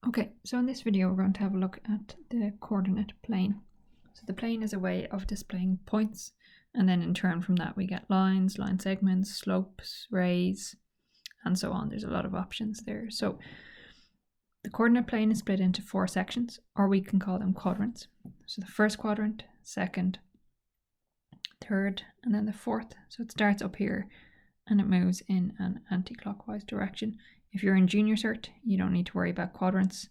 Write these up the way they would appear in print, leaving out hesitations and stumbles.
Okay, so in this video we're going to have a look at the coordinate plane. So the plane is a way of displaying points, and then in turn from that we get lines, line segments, slopes, rays, and so on. There's a lot of options there. So the coordinate plane is split into 4 sections, or we can call them quadrants. So the first quadrant, second, third, and then the fourth. So it starts up here and it moves in an anti-clockwise direction. If you're in junior cert, you don't need to worry about quadrants.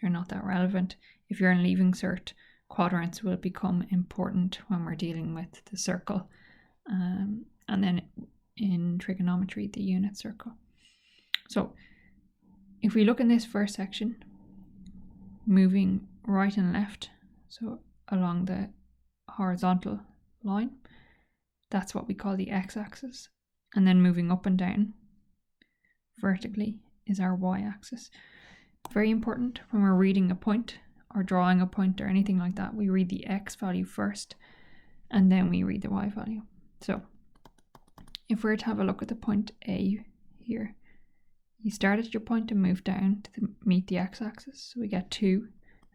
They're not that relevant. If you're in leaving cert, quadrants will become important when we're dealing with the circle. And then in trigonometry, the unit circle. So if we look in this first section, moving right and left, so along the horizontal line, that's what we call the x-axis. And then moving up and down vertically is our y-axis. Very important when we're reading a point or drawing a point or anything like that, we read the x value first and then we read the y value. So if we're to have a look at the point A here, you start at your point and move down to meet the x-axis. So we get 2, and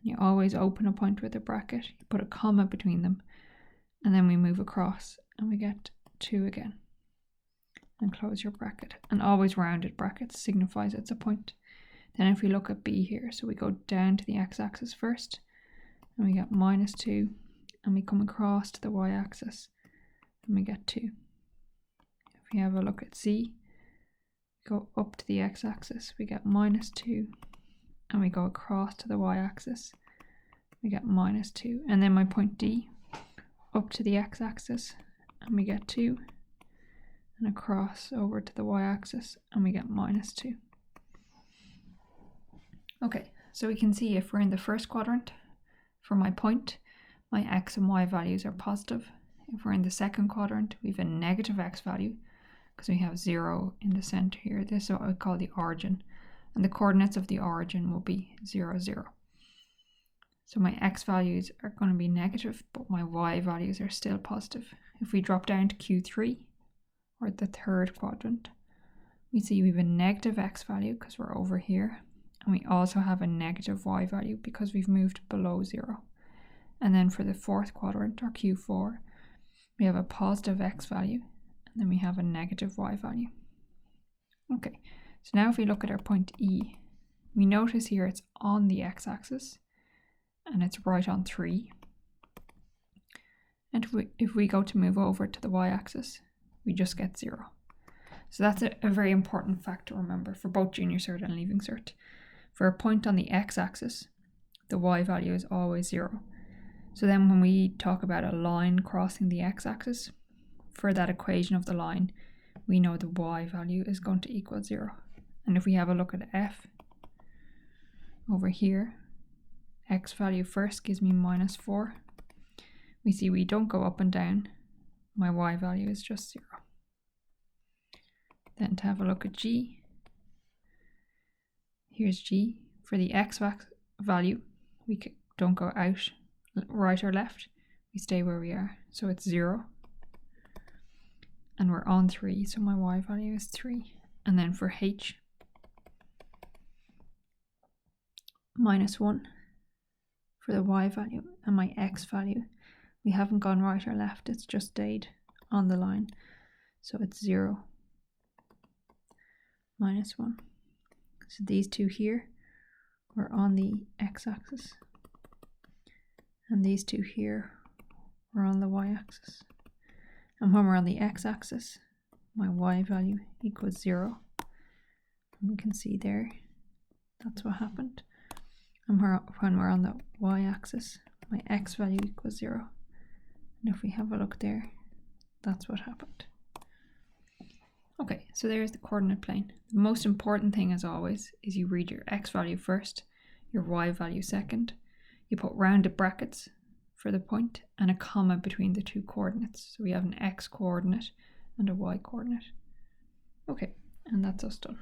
you always open a point with a bracket, you put a comma between them, and then we move across and we get 2 again. And close your bracket, and always rounded brackets signifies it's a point. Then if we look at B here, so we go down to the x-axis first and we get -2, and we come across to the y-axis and we get 2. If we have a look at C, go up to the x-axis, we get -2, and we go across to the y-axis, we get -2. And then my point D, up to the x-axis and we get 2, and across over to the y-axis and we get -2. Okay, so we can see if we're in the first quadrant, for my point, my x and y values are positive. If we're in the second quadrant, we have a negative x value because we have 0 in the center here. This is what I call the origin, and the coordinates of the origin will be 0, 0. So my x values are going to be negative, but my y values are still positive. If we drop down to Q3, or the third quadrant, we see we have a negative x value because we're over here, and we also have a negative y value because we've moved below 0. And then for the fourth quadrant, or Q4, we have a positive x value, and then we have a negative y value. Okay, so now if we look at our point E, we notice here it's on the x-axis and it's right on 3. And if we go to move over to the y-axis, we just get 0. So that's a very important fact to remember for both junior cert and leaving cert. For a point on the x-axis, the y value is always 0. So then when we talk about a line crossing the x-axis, for that equation of the line, we know the y value is going to equal 0. And if we have a look at F over here, x value first gives me -4. We see we don't go up and down. My y value is just 0. Then to have a look at G, here's G. For the x value, we don't go out right or left. We stay where we are. So it's 0. And we're on 3, so my y value is 3. And then for H, -1 for the y value, and my x value, we haven't gone right or left, it's just stayed on the line. So it's 0, -1. So these two here were on the x-axis, and these two here were on the y-axis. And when we're on the x-axis, my y value equals 0. And we can see there, that's what happened. And when we're on the y-axis, my x value equals 0. And if we have a look there, that's what happened. Okay, so there's the coordinate plane. The most important thing, as always, is you read your x value first, your y value second. You put rounded brackets for the point and a comma between the two coordinates. So we have an x coordinate and a y coordinate. Okay, and that's us done.